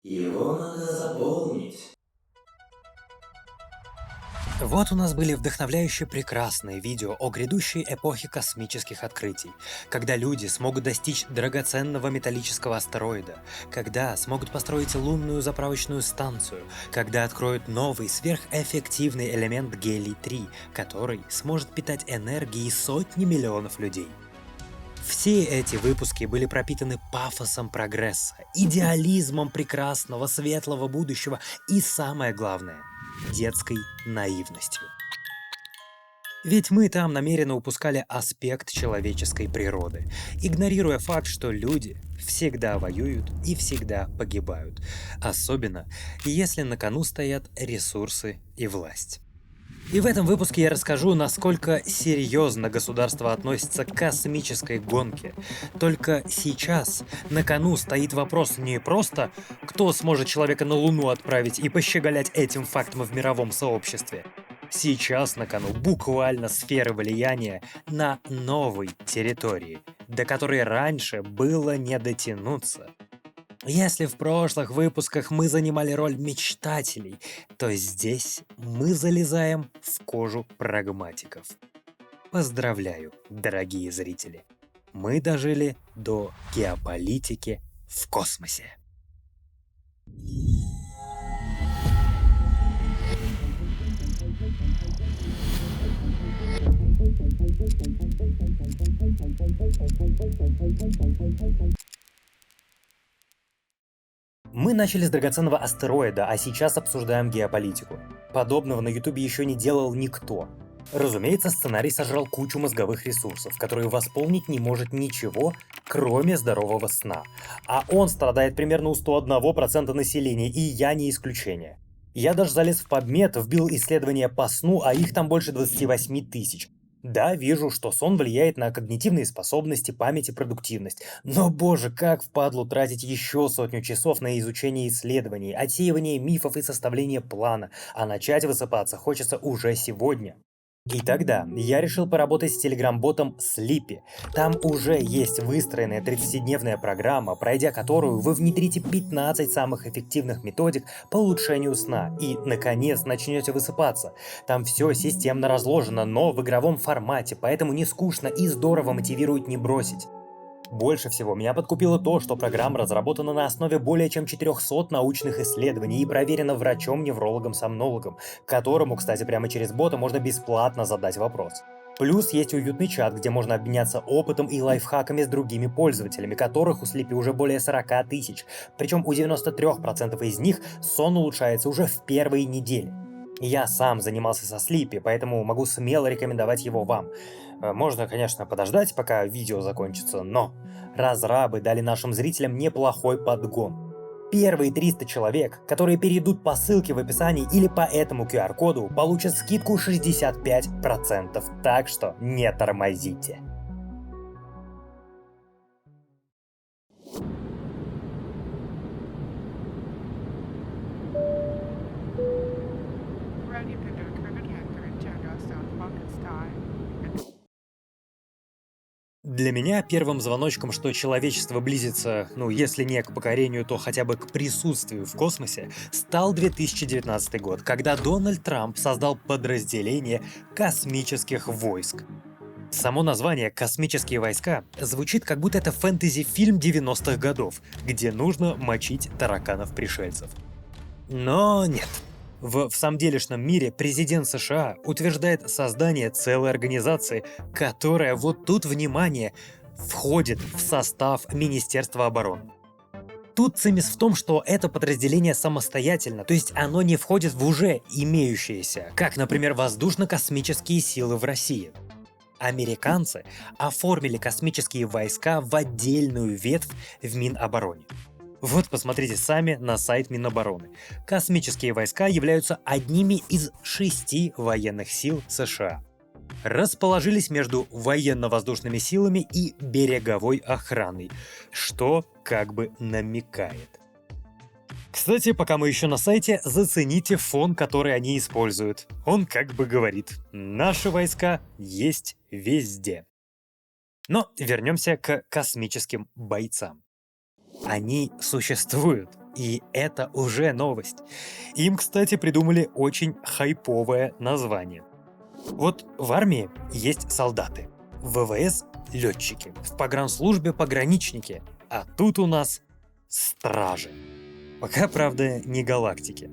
Его надо заполнить. Вот у нас были вдохновляющие прекрасные видео о грядущей эпохе космических открытий, когда люди смогут достичь драгоценного металлического астероида, когда смогут построить лунную заправочную станцию, когда откроют новый сверхэффективный элемент гелий-3, который сможет питать энергией сотни миллионов людей. Все эти выпуски были пропитаны пафосом прогресса, идеализмом прекрасного, светлого будущего и, самое главное, детской наивностью. Ведь мы там намеренно упускали аспект человеческой природы, игнорируя факт, что люди всегда воюют и всегда погибают, особенно если на кону стоят ресурсы и власть. И в этом выпуске я расскажу, насколько серьезно государство относится к космической гонке. Только сейчас на кону стоит вопрос не просто, кто сможет человека на Луну отправить и пощеголять этим фактом в мировом сообществе. Сейчас на кону буквально сферы влияния на новой территории, до которой раньше было не дотянуться. Если в прошлых выпусках мы занимали роль мечтателей, то здесь мы залезаем в кожу прагматиков. Поздравляю, дорогие зрители! Мы дожили до геополитики в космосе. Мы начали с драгоценного астероида, а сейчас обсуждаем геополитику. Подобного на Ютубе еще не делал никто. Разумеется, сценарий сожрал кучу мозговых ресурсов, которые восполнить не может ничего, кроме здорового сна. А он страдает примерно у 101% населения, и я не исключение. Я даже залез в PubMed, вбил исследования по сну, а их там больше 28 тысяч. Да, вижу, что сон влияет на когнитивные способности, память и продуктивность. Но, боже, как впадлу тратить еще сотню часов на изучение исследований, отсеивание мифов и составление плана, а начать высыпаться хочется уже сегодня. И тогда я решил поработать с телеграм-ботом Sleepy. Там уже есть выстроенная 30-дневная программа, пройдя которую вы внедрите 15 самых эффективных методик по улучшению сна и, наконец, начнете высыпаться. Там все системно разложено, но в игровом формате, поэтому не скучно и здорово мотивирует не бросить. Больше всего меня подкупило то, что программа разработана на основе более чем 400 научных исследований и проверена врачом-неврологом-сомнологом, которому, кстати, прямо через бота можно бесплатно задать вопрос. Плюс есть уютный чат, где можно обменяться опытом и лайфхаками с другими пользователями, которых у Sleepy уже более 40 тысяч. Причем у 93% из них сон улучшается уже в первые недели. Я сам занимался со Sleepy, поэтому могу смело рекомендовать его вам. Можно, конечно, подождать, пока видео закончится, но разрабы дали нашим зрителям неплохой подгон. Первые 300 человек, которые перейдут по ссылке в описании или по этому QR-коду, получат скидку 65%, так что не тормозите. Ready to do cricket hacker and check us out bucket style. Для меня первым звоночком, что человечество близится, если не к покорению, то хотя бы к присутствию в космосе, стал 2019 год, когда Дональд Трамп создал подразделение космических войск. Само название «Космические войска» звучит, как будто это фэнтези-фильм 90-х годов, где нужно мочить тараканов-пришельцев. Но нет. В самделишном мире президент США утверждает создание целой организации, которая, вот тут внимание, входит в состав Министерства обороны. Тут цимис в том, что это подразделение самостоятельно, то есть оно не входит в уже имеющиеся, как, например, воздушно-космические силы в России. Американцы оформили космические войска в отдельную ветвь в Минобороне. Вот посмотрите сами на сайт Минобороны. Космические войска являются одними из 6 военных сил США. Расположились между военно-воздушными силами и береговой охраной, что как бы намекает. Кстати, пока мы еще на сайте, зацените фон, который они используют. Он как бы говорит: наши войска есть везде. Но вернемся к космическим бойцам. Они существуют, И это уже новость. Им, кстати, придумали очень хайповое название. Вот в армии есть солдаты, в ВВС – летчики, в погранслужбе – пограничники, а тут у нас стражи. Пока, правда, не галактики.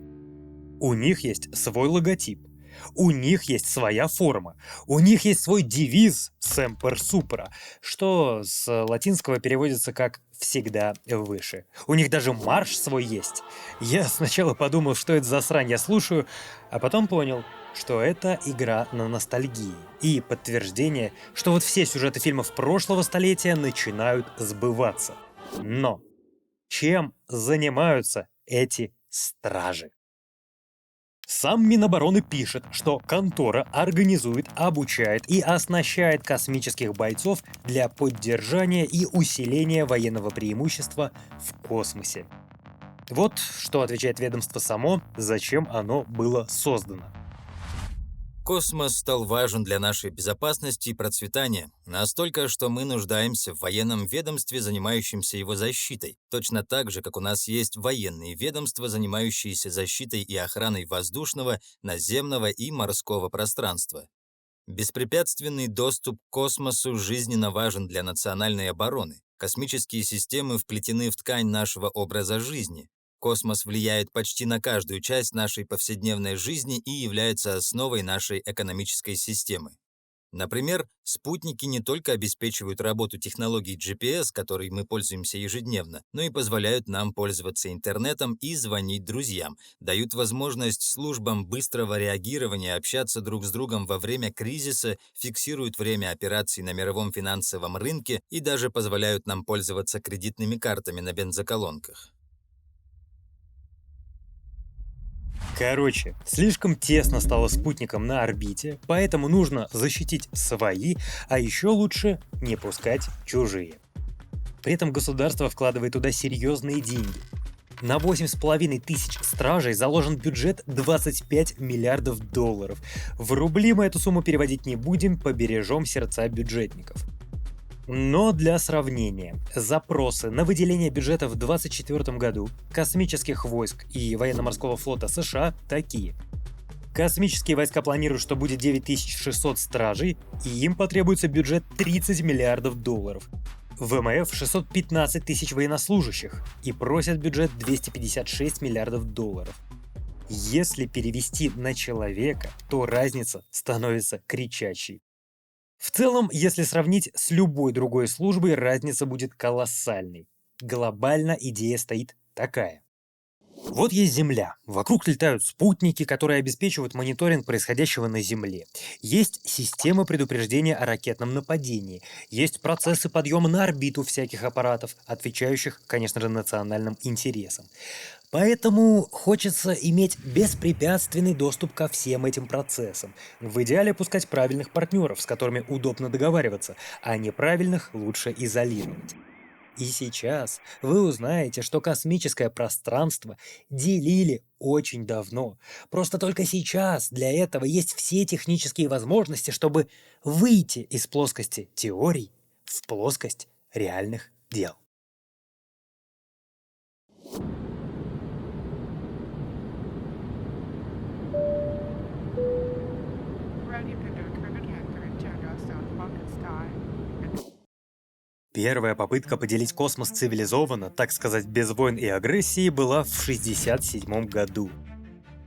У них есть свой логотип, у них есть своя форма, у них есть свой девиз «Semper Supra», что с латинского переводится как «всегда выше». У них даже марш свой есть. Я сначала подумал, что это за срань я слушаю, а потом понял, что это игра на ностальгии и подтверждение, что вот все сюжеты фильмов прошлого столетия начинают сбываться. Но чем занимаются эти стражи? Сам Минобороны пишет, что контора организует, обучает и оснащает космических бойцов для поддержания и усиления военного преимущества в космосе. Вот что отвечает ведомство само, зачем оно было создано. Космос стал важен для нашей безопасности и процветания, настолько, что мы нуждаемся в военном ведомстве, занимающемся его защитой, точно так же, как у нас есть военные ведомства, занимающиеся защитой и охраной воздушного, наземного и морского пространства. Беспрепятственный доступ к космосу жизненно важен для национальной обороны. Космические системы вплетены в ткань нашего образа жизни. Космос влияет почти на каждую часть нашей повседневной жизни и является основой нашей экономической системы. Например, спутники не только обеспечивают работу технологий GPS, которой мы пользуемся ежедневно, но и позволяют нам пользоваться интернетом и звонить друзьям, дают возможность службам быстрого реагирования общаться друг с другом во время кризиса, фиксируют время операций на мировом финансовом рынке и даже позволяют нам пользоваться кредитными картами на бензоколонках. Короче, слишком тесно стало спутникам на орбите, поэтому нужно защитить свои, а еще лучше не пускать чужие. При этом государство вкладывает туда серьезные деньги. На 8,5 тысяч стражей заложен бюджет 25 миллиардов долларов. В рубли мы эту сумму переводить не будем, побережем сердца бюджетников. Но для сравнения, запросы на выделение бюджета в 2024 году космических войск и военно-морского флота США такие. Космические войска планируют, что будет 9600 стражей, и им потребуется бюджет 30 миллиардов долларов. ВМФ 615 тысяч военнослужащих и просят бюджет 256 миллиардов долларов. Если перевести на человека, то разница становится кричащей. В целом, если сравнить с любой другой службой, разница будет колоссальной. Глобально идея стоит такая. Вот есть Земля. Вокруг летают спутники, которые обеспечивают мониторинг происходящего на Земле. Есть система предупреждения о ракетном нападении. Есть процессы подъема на орбиту всяких аппаратов, отвечающих, конечно же, национальным интересам. Поэтому хочется иметь беспрепятственный доступ ко всем этим процессам. В идеале пускать правильных партнеров, с которыми удобно договариваться, а неправильных лучше изолировать. И сейчас вы узнаете, что космическое пространство делили очень давно. Просто только сейчас для этого есть все технические возможности, чтобы выйти из плоскости теорий в плоскость реальных дел. Ready to do Cricket Hector and Jagas on Pocket Sky. Первая попытка поделить космос цивилизованно, так сказать, без войн и агрессии, была в 1967 году.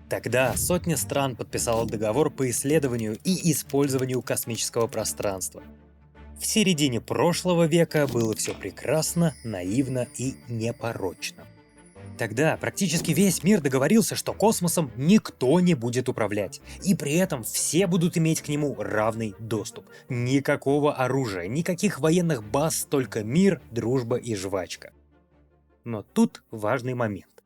Тогда сотня стран подписала договор по исследованию и использованию космического пространства. В середине прошлого века было все прекрасно, наивно и непорочно. Тогда практически весь мир договорился, что космосом никто не будет управлять, и при этом все будут иметь к нему равный доступ. Никакого оружия, никаких военных баз, только мир, дружба и жвачка. Но тут важный момент.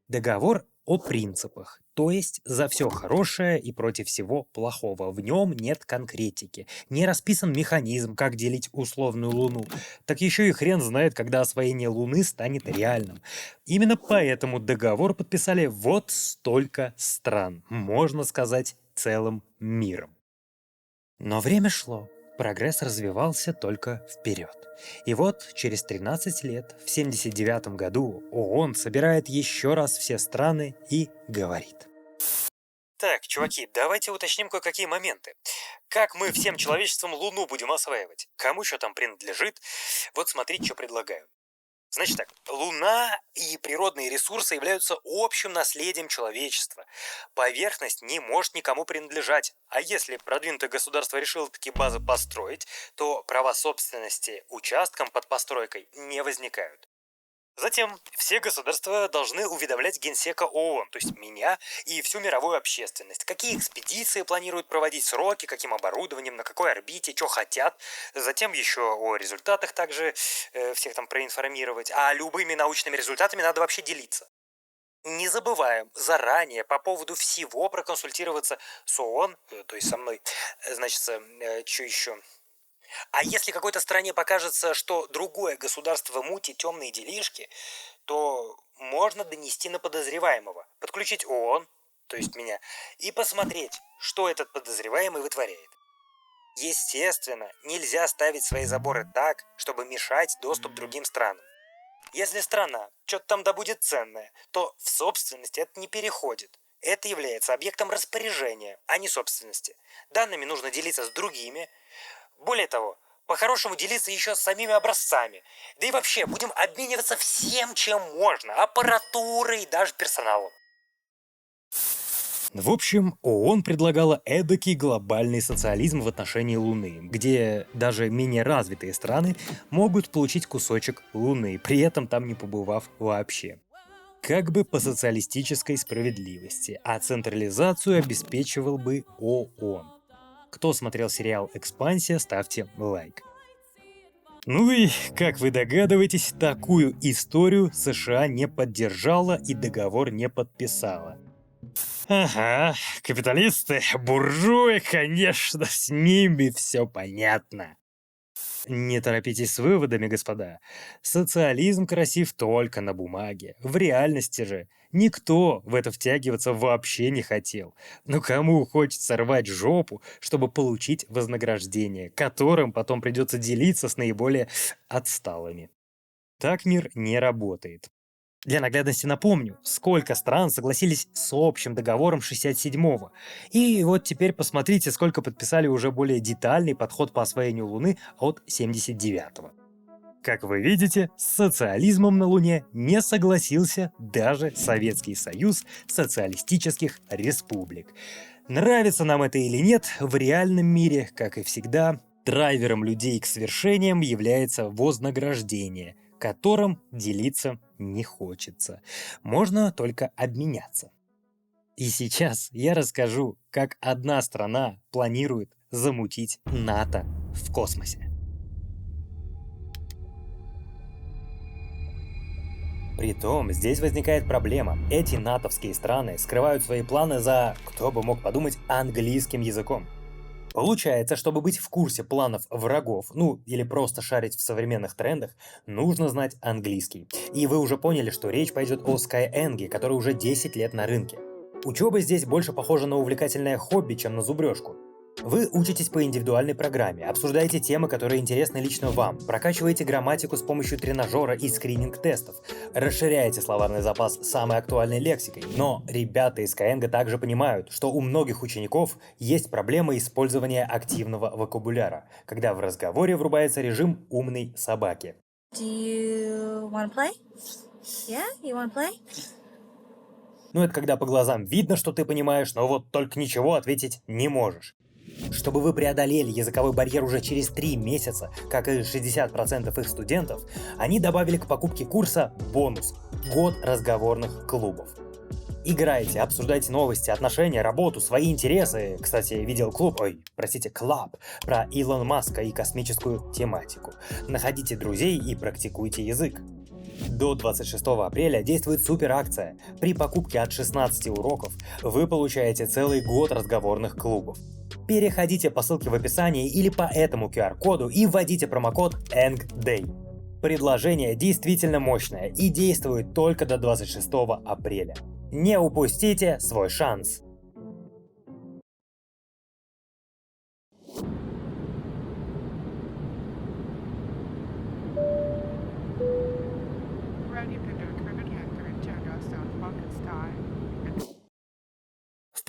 Договор о принципах, то есть за все хорошее и против всего плохого. В нем нет конкретики, не расписан механизм, как делить условную Луну. Так еще и хрен знает, когда освоение Луны станет реальным. Именно поэтому договор подписали вот столько стран, можно сказать, целым миром. Но время шло. Прогресс развивался только вперед. И вот через 13 лет, в 79 году, ООН собирает еще раз все страны и говорит. Так, чуваки, давайте уточним кое-какие моменты. Как мы всем человечеством Луну будем осваивать? Кому что там принадлежит? Вот смотрите, что предлагаю. Значит так, Луна и природные ресурсы являются общим наследием человечества. Поверхность не может никому принадлежать. А если продвинутое государство решило такие базы построить, то права собственности участкам под постройкой не возникают. Затем все государства должны уведомлять генсека ООН, то есть меня и всю мировую общественность. Какие экспедиции планируют проводить, сроки, каким оборудованием, на какой орбите, что хотят. Затем еще о результатах также всех там проинформировать. А любыми научными результатами надо вообще делиться. Не забываем заранее по поводу всего проконсультироваться с ООН, то есть со мной. Значит, что еще? А если какой-то стране покажется, что другое государство мутит темные делишки, то можно донести на подозреваемого, подключить ООН, то есть меня, и посмотреть, что этот подозреваемый вытворяет. Естественно, нельзя ставить свои заборы так, чтобы мешать доступ другим странам. Если страна что-то там добудет ценное, то в собственность это не переходит. Это является объектом распоряжения, а не собственности. Данными нужно делиться с другими. Более того, по-хорошему делиться еще с самими образцами. Да и вообще, будем обмениваться всем, чем можно. Аппаратурой и даже персоналом. В общем, ООН предлагала эдакий глобальный социализм в отношении Луны, где даже менее развитые страны могут получить кусочек Луны, при этом там не побывав вообще. Как бы по социалистической справедливости, а централизацию обеспечивал бы ООН. Кто смотрел сериал «Экспансия», ставьте лайк. Ну и, как вы догадываетесь, такую историю США не поддержала и договор не подписала. Ага, капиталисты, буржуи, конечно, с ними все понятно. Не торопитесь с выводами, господа. Социализм красив только на бумаге. В реальности же никто в это втягиваться вообще не хотел. Но кому хочется рвать жопу, чтобы получить вознаграждение, которым потом придется делиться с наиболее отсталыми? Так мир не работает. Для наглядности напомню, сколько стран согласились с общим договором 67-го. И вот теперь посмотрите, сколько подписали уже более детальный подход по освоению Луны от 79-го. Как вы видите, с социализмом на Луне не согласился даже Советский Союз социалистических республик. Нравится нам это или нет, в реальном мире, как и всегда, драйвером людей к свершениям является вознаграждение, которым делиться не хочется. Можно только обменяться. И сейчас я расскажу, как одна страна планирует замутить НАТО в космосе. Притом, здесь возникает проблема. Эти натовские страны скрывают свои планы за, кто бы мог подумать, английским языком. Получается, чтобы быть в курсе планов врагов, ну или просто шарить в современных трендах, нужно знать английский. И вы уже поняли, что речь пойдет о Skyeng, который уже 10 лет на рынке. Учеба здесь больше похожа на увлекательное хобби, чем на зубрежку. Вы учитесь по индивидуальной программе, обсуждаете темы, которые интересны лично вам, прокачиваете грамматику с помощью тренажера и скрининг-тестов, расширяете словарный запас самой актуальной лексикой. Но ребята из Skyeng также понимают, что у многих учеников есть проблема использования активного вокабуляра, когда в разговоре врубается режим умной собаки. Ну это когда по глазам видно, что ты понимаешь, но вот только ничего ответить не можешь. Чтобы вы преодолели языковой барьер уже через 3 месяца, как и 60% их студентов, они добавили к покупке курса бонус – год разговорных клубов. Играйте, обсуждайте новости, отношения, работу, свои интересы. Кстати, видел клуб про Илона Маска и космическую тематику. Находите друзей и практикуйте язык. До 26 апреля действует суперакция. При покупке от 16 уроков вы получаете целый год разговорных клубов. Переходите по ссылке в описании или по этому QR-коду и вводите промокод ENGDAY. Предложение действительно мощное и действует только до 26 апреля. Не упустите свой шанс!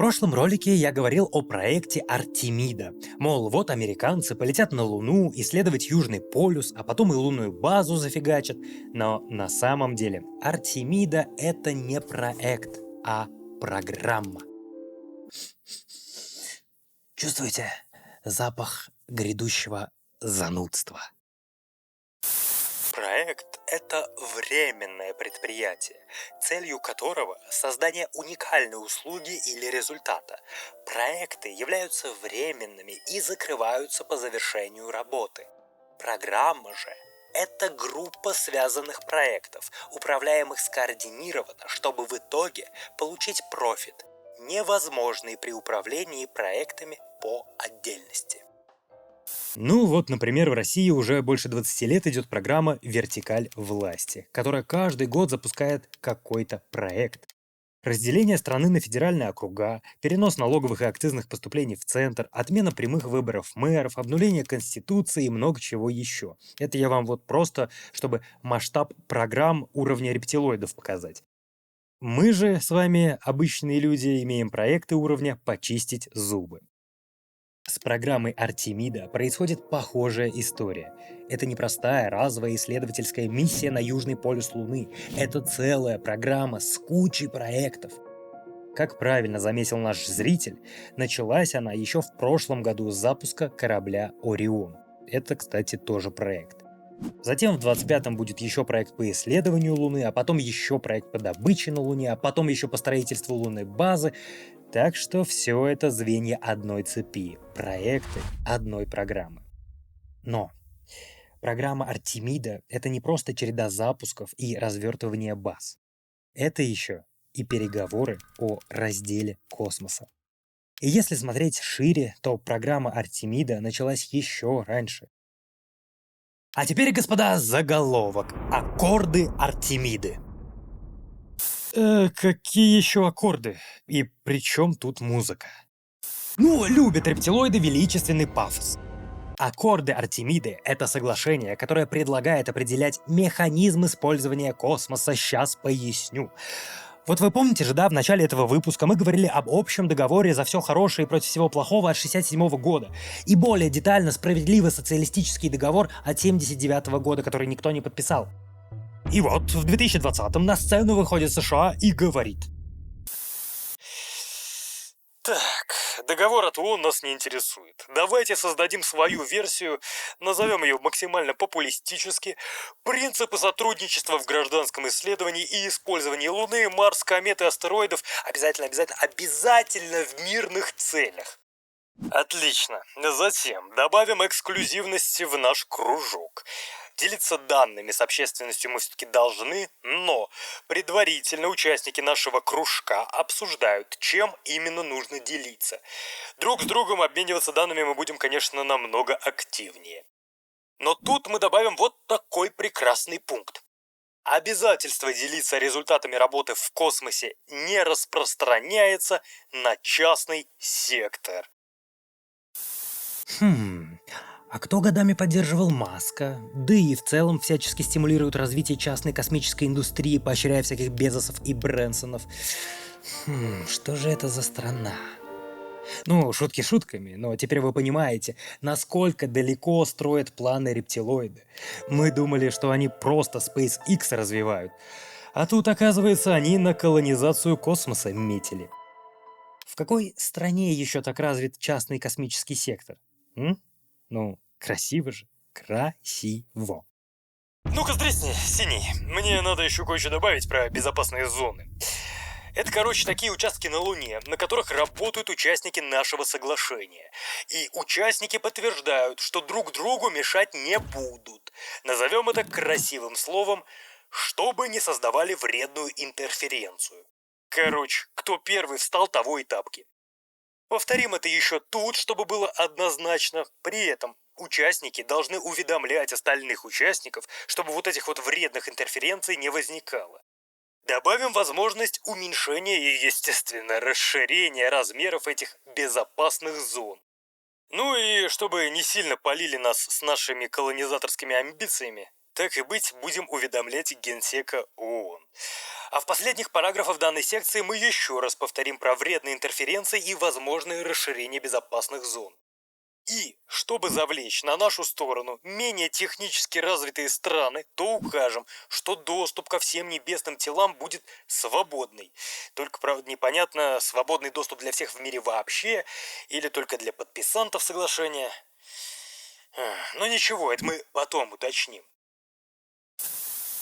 В прошлом ролике я говорил о проекте Артемида. Мол, вот американцы полетят на Луну, исследовать Южный полюс, а потом и лунную базу зафигачат. Но на самом деле Артемида — это не проект, а программа. Чувствуете запах грядущего занудства? Проект — это временное предприятие, целью которого создание уникальной услуги или результата. Проекты являются временными и закрываются по завершению работы. Программа же — это группа связанных проектов, управляемых скоординированно, чтобы в итоге получить профит, невозможный при управлении проектами по отдельности. Ну вот, например, в России уже больше 20 лет идет программа «Вертикаль власти», которая каждый год запускает какой-то проект. Разделение страны на федеральные округа, перенос налоговых и акцизных поступлений в центр, отмена прямых выборов мэров, обнуление Конституции и много чего еще. Это я вам вот просто, чтобы масштаб программ уровня рептилоидов показать. Мы же с вами, обычные люди, имеем проекты уровня «почистить зубы». С программой Артемида происходит похожая история. Это не простая разовая исследовательская миссия на Южный полюс Луны. Это целая программа с кучей проектов. Как правильно заметил наш зритель, началась она еще в прошлом году с запуска корабля «Орион». Это, кстати, тоже проект. Затем в 25-м будет еще проект по исследованию Луны, а потом еще проект по добыче на Луне, а потом еще по строительству лунной базы. Так что все это звенья одной цепи, проекты одной программы. Но программа Артемида — это не просто череда запусков и развертывания баз. Это еще и переговоры о разделе космоса. И если смотреть шире, то программа Артемида началась еще раньше. А теперь, господа, заголовок. Аккорды Артемиды. Какие еще аккорды? И при чем тут музыка? Ну, любят рептилоиды величественный пафос. Аккорды Артемиды — это соглашение, которое предлагает определять механизм использования космоса. Сейчас поясню. Вот вы помните же, да, в начале этого выпуска мы говорили об общем договоре за все хорошее и против всего плохого от 1967 года. И более детально справедливый социалистический договор от 1979 года, который никто не подписал. И вот в 2020-м на сцену выходит США и говорит: так, договор от ООН нас не интересует. Давайте создадим свою версию, назовем ее максимально популистически: принципы сотрудничества в гражданском исследовании и использовании Луны, Марс, комет и астероидов обязательно в мирных целях. Отлично. Затем добавим эксклюзивности в наш кружок. Делиться данными с общественностью мы все-таки должны, но предварительно участники нашего кружка обсуждают, чем именно нужно делиться. Друг с другом обмениваться данными мы будем, конечно, намного активнее. Но тут мы добавим вот такой прекрасный пункт. Обязательство делиться результатами работы в космосе не распространяется на частный сектор. А кто годами поддерживал Маска? Да и в целом всячески стимулирует развитие частной космической индустрии, поощряя всяких Безосов и Брэнсонов. Что же это за страна? Ну, шутки шутками, но теперь вы понимаете, насколько далеко строят планы рептилоиды. Мы думали, что они просто SpaceX развивают. А тут, оказывается, они на колонизацию космоса метили. В какой стране еще так развит частный космический сектор? Ну, красиво же. Красиво. Ну-ка, стрясни, синий. Мне надо еще кое-что добавить про безопасные зоны. Это, короче, такие участки на Луне, на которых работают участники нашего соглашения. И участники подтверждают, что друг другу мешать не будут. Назовем это красивым словом, чтобы не создавали вредную интерференцию. Короче, кто первый встал, того и тапки. Повторим это еще тут, чтобы было однозначно. При этом участники должны уведомлять остальных участников, чтобы вот этих вот вредных интерференций не возникало. Добавим возможность уменьшения и, естественно, расширения размеров этих безопасных зон. Ну и чтобы не сильно палили нас с нашими колонизаторскими амбициями, так и быть, будем уведомлять Генсека ООН. А в последних параграфах данной секции мы еще раз повторим про вредные интерференции и возможные расширения безопасных зон. И, чтобы завлечь на нашу сторону менее технически развитые страны, то укажем, что доступ ко всем небесным телам будет свободный. Только, правда, непонятно, свободный доступ для всех в мире вообще или только для подписантов соглашения. Но ничего, это мы потом уточним.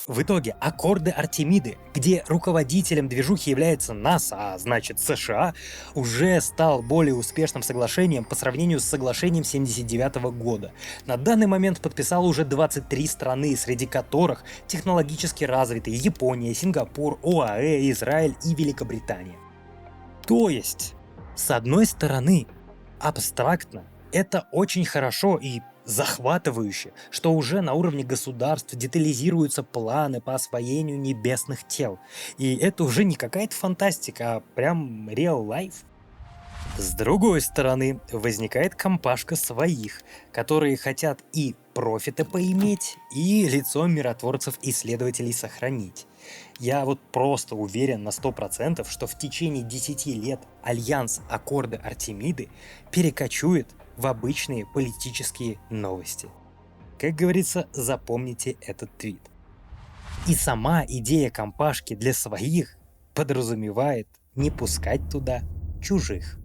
В итоге аккорды Артемиды, где руководителем движухи является НАСА, а значит США, уже стал более успешным соглашением по сравнению с соглашением 1979 года. На данный момент подписало уже 23 страны, среди которых технологически развитые Япония, Сингапур, ОАЭ, Израиль и Великобритания. То есть, с одной стороны, абстрактно это очень хорошо и захватывающе, что уже на уровне государств детализируются планы по освоению небесных тел. И это уже не какая-то фантастика, а прям real life. С другой стороны, возникает компашка своих, которые хотят и профита поиметь, и лицо миротворцев-исследователей сохранить. Я вот просто уверен на 100%, что в течение 10 лет альянс Аккорды Артемиды перекочует в обычные политические новости. Как говорится, запомните этот твит. И сама идея компашки для своих подразумевает не пускать туда чужих.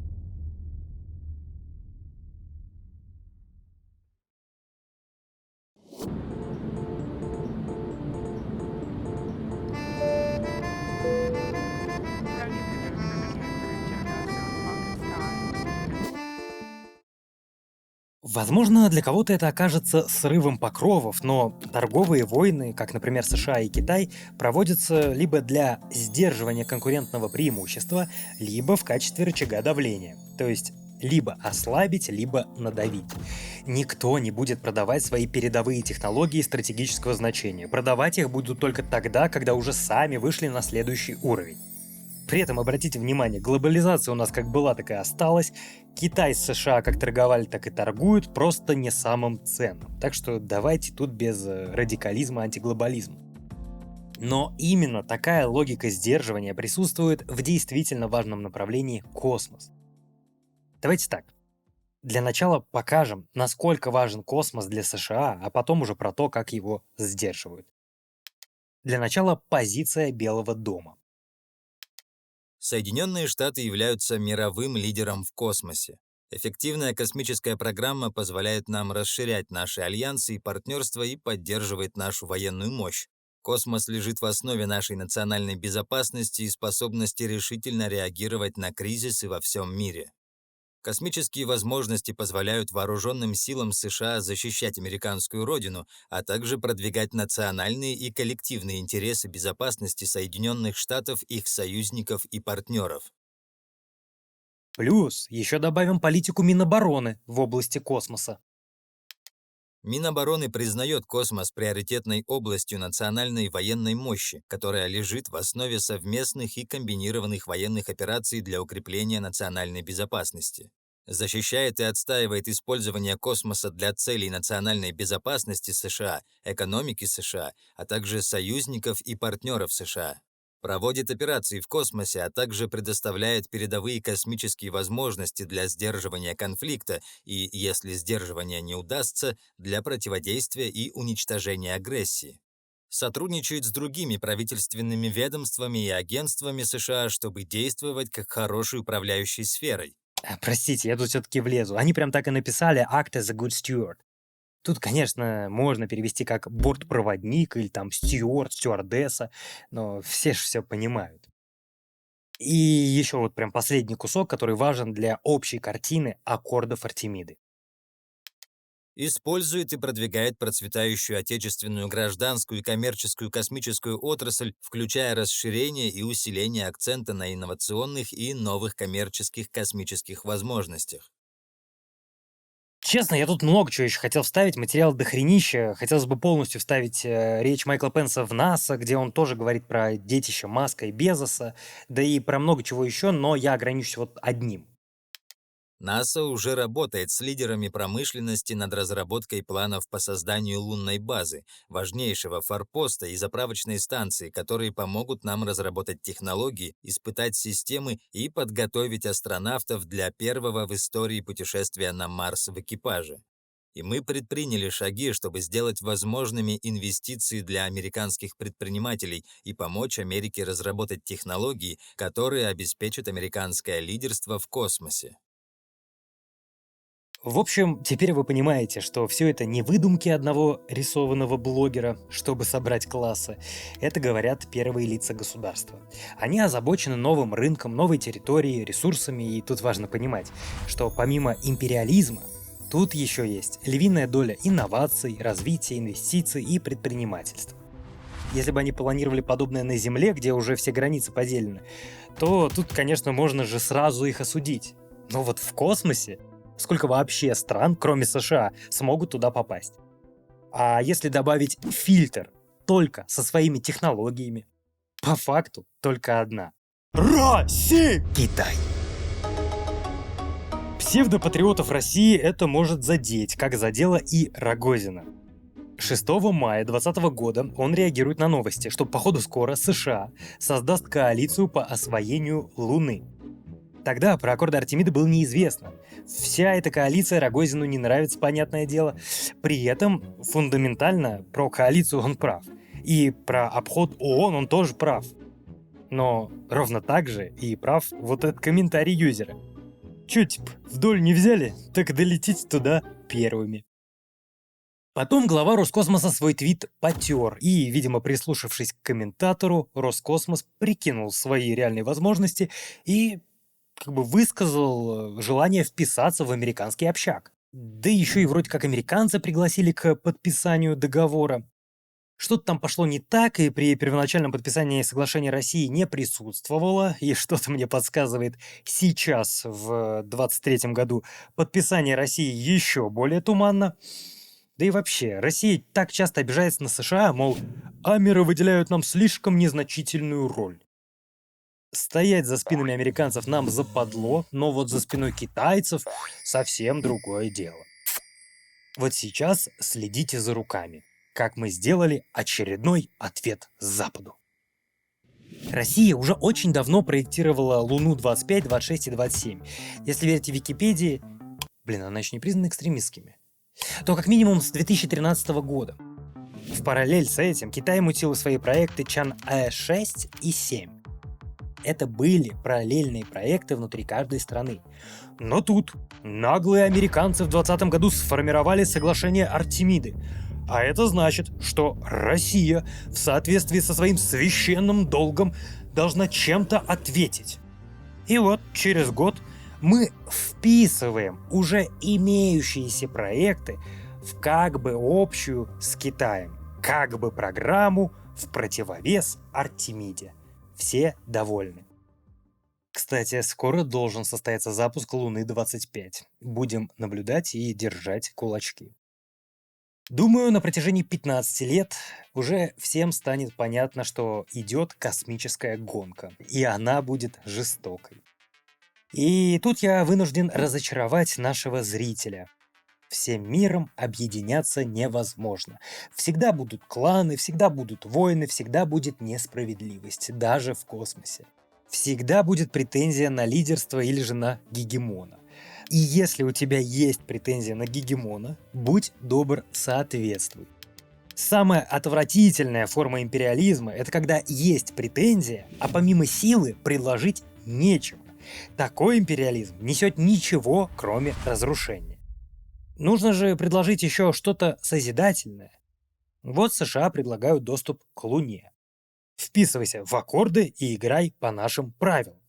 Возможно, для кого-то это окажется срывом покровов, но торговые войны, как, например, США и Китай, проводятся либо для сдерживания конкурентного преимущества, либо в качестве рычага давления. То есть либо ослабить, либо надавить. Никто не будет продавать свои передовые технологии стратегического значения. Продавать их будут только тогда, когда уже сами вышли на следующий уровень. При этом, обратите внимание, глобализация у нас как была, так и осталась. Китай с США как торговали, так и торгуют, просто не самым ценным. Так что давайте тут без радикализма, антиглобализма. Но именно такая логика сдерживания присутствует в действительно важном направлении космос. Давайте так. Для начала покажем, насколько важен космос для США, а потом уже про то, как его сдерживают. Для начала позиция Белого дома. Соединенные Штаты являются мировым лидером в космосе. Эффективная космическая программа позволяет нам расширять наши альянсы и партнерства и поддерживает нашу военную мощь. Космос лежит в основе нашей национальной безопасности и способности решительно реагировать на кризисы во всем мире. Космические возможности позволяют вооруженным силам США защищать американскую родину, а также продвигать национальные и коллективные интересы безопасности Соединенных Штатов, их союзников и партнеров. Плюс еще добавим политику Минобороны в области космоса. Минобороны признает космос приоритетной областью национальной военной мощи, которая лежит в основе совместных и комбинированных военных операций для укрепления национальной безопасности. Защищает и отстаивает использование космоса для целей национальной безопасности США, экономики США, а также союзников и партнеров США. Проводит операции в космосе, а также предоставляет передовые космические возможности для сдерживания конфликта и, если сдерживание не удастся, для противодействия и уничтожения агрессии. Сотрудничает с другими правительственными ведомствами и агентствами США, чтобы действовать как хорошей управляющей сферой. Простите, я тут все-таки влезу. Они прям так и написали «act as a good steward». Тут, конечно, можно перевести как бортпроводник или там стюард, стюардесса, но все же все понимают. И еще вот прям последний кусок, который важен для общей картины аккордов Артемиды. Использует и продвигает процветающую отечественную гражданскую и коммерческую космическую отрасль, включая расширение и усиление акцента на инновационных и новых коммерческих космических возможностях. Честно, я тут много чего еще хотел вставить, материал дохренища. Хотелось бы полностью вставить речь Майкла Пенса в НАСА, где он тоже говорит про детище Маска и Безоса, да и про много чего еще, но я ограничусь вот одним. НАСА уже работает с лидерами промышленности над разработкой планов по созданию лунной базы, важнейшего форпоста и заправочной станции, которые помогут нам разработать технологии, испытать системы и подготовить астронавтов для первого в истории путешествия на Марс в экипаже. И мы предприняли шаги, чтобы сделать возможными инвестиции для американских предпринимателей и помочь Америке разработать технологии, которые обеспечат американское лидерство в космосе. В общем, теперь вы понимаете, что все это не выдумки одного рисованного блогера, чтобы собрать классы. Это говорят первые лица государства. Они озабочены новым рынком, новой территорией, ресурсами, и тут важно понимать, что помимо империализма, тут еще есть львиная доля инноваций, развития, инвестиций и предпринимательства. Если бы они планировали подобное на Земле, где уже все границы поделены, то тут, конечно, можно же сразу их осудить. Но вот в космосе сколько вообще стран, кроме США, смогут туда попасть? А если добавить фильтр только со своими технологиями, по факту только одна. Россия! Китай. Псевдопатриотов России это может задеть, как задело и Рогозина. 6 мая 2020 года он реагирует на новости, что походу скоро США создаст коалицию по освоению Луны. Тогда про аккорды Артемида было неизвестно. Вся эта коалиция Рогозину не нравится, понятное дело. При этом фундаментально про коалицию он прав. И про обход ООН он тоже прав. Но ровно так же и прав вот этот комментарий юзера. Чё, типа, вдоль не взяли, так долетите туда первыми. Потом глава Роскосмоса свой твит потер, и, видимо, прислушавшись к комментатору, Роскосмос прикинул свои реальные возможности и высказал желание вписаться в американский общак. Да еще и вроде как американцы пригласили к подписанию договора. Что-то там пошло не так, и при первоначальном подписании соглашения России не присутствовало, и что-то мне подсказывает, сейчас, в 23-м году, подписание России еще более туманно. Да и вообще, Россия так часто обижается на США, мол, амеры выделяют нам слишком незначительную роль. Стоять за спинами американцев нам западло, но вот за спиной китайцев совсем другое дело. Вот сейчас следите за руками, как мы сделали очередной ответ Западу. Россия уже очень давно проектировала Луну 25, 26 и 27. Если верить Википедии, она еще не признана экстремистскими, то как минимум с 2013 года. В параллель с этим Китай мутил свои проекты Чан-Э-6 и 7. Это были параллельные проекты внутри каждой страны. Но тут наглые американцы в 2020 году сформировали соглашение Артемиды. А это значит, что Россия в соответствии со своим священным долгом должна чем-то ответить. И вот через год мы вписываем уже имеющиеся проекты в общую с Китаем, программу в противовес Артемиде. Все довольны. Кстати, скоро должен состояться запуск Луны-25. Будем наблюдать и держать кулачки. Думаю, на протяжении 15 лет уже всем станет понятно, что идет космическая гонка, и она будет жестокой. И тут я вынужден разочаровать нашего зрителя. Всем миром объединяться невозможно. Всегда будут кланы, всегда будут войны, всегда будет несправедливость, даже в космосе. Всегда будет претензия на лидерство или же на гегемона. И если у тебя есть претензия на гегемона, будь добр, соответствуй. Самая отвратительная форма империализма – это когда есть претензия, а помимо силы предложить нечего. Такой империализм несет ничего, кроме разрушения. Нужно же предложить еще что-то созидательное. Вот США предлагают доступ к Луне. Вписывайся в аккорды и играй по нашим правилам.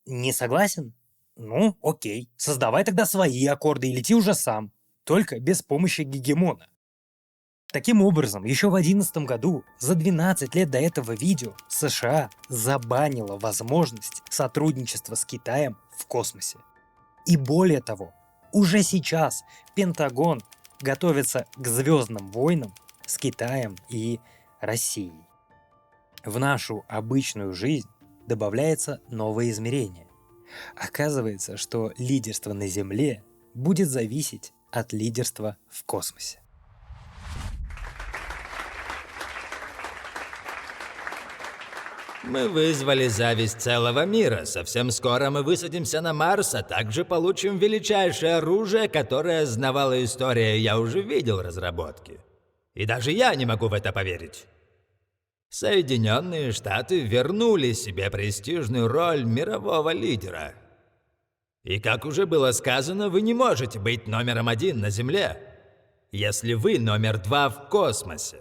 Не согласен? Ну, окей. Создавай тогда свои аккорды и лети уже сам. Только без помощи гегемона. Таким образом, еще в 2011 году, за 12 лет до этого видео, США забанила возможность сотрудничества с Китаем в космосе. И более того, уже сейчас Пентагон готовится к звездным войнам с Китаем и Россией. В нашу обычную жизнь добавляется новое измерение. Оказывается, что лидерство на Земле будет зависеть от лидерства в космосе. Мы вызвали зависть целого мира. Совсем скоро мы высадимся на Марс, а также получим величайшее оружие, которое знавала история. Я уже видел разработки. И даже я не могу в это поверить. Соединенные Штаты вернули себе престижную роль мирового лидера. И как уже было сказано, вы не можете быть номером 1 на Земле, если вы номер 2 в космосе.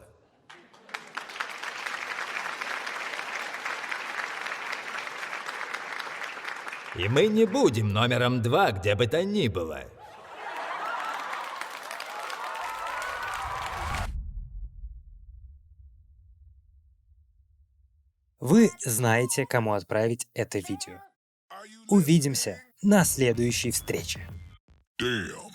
И мы не будем номером 2, где бы то ни было. Вы знаете, кому отправить это видео. Увидимся на следующей встрече. Damn.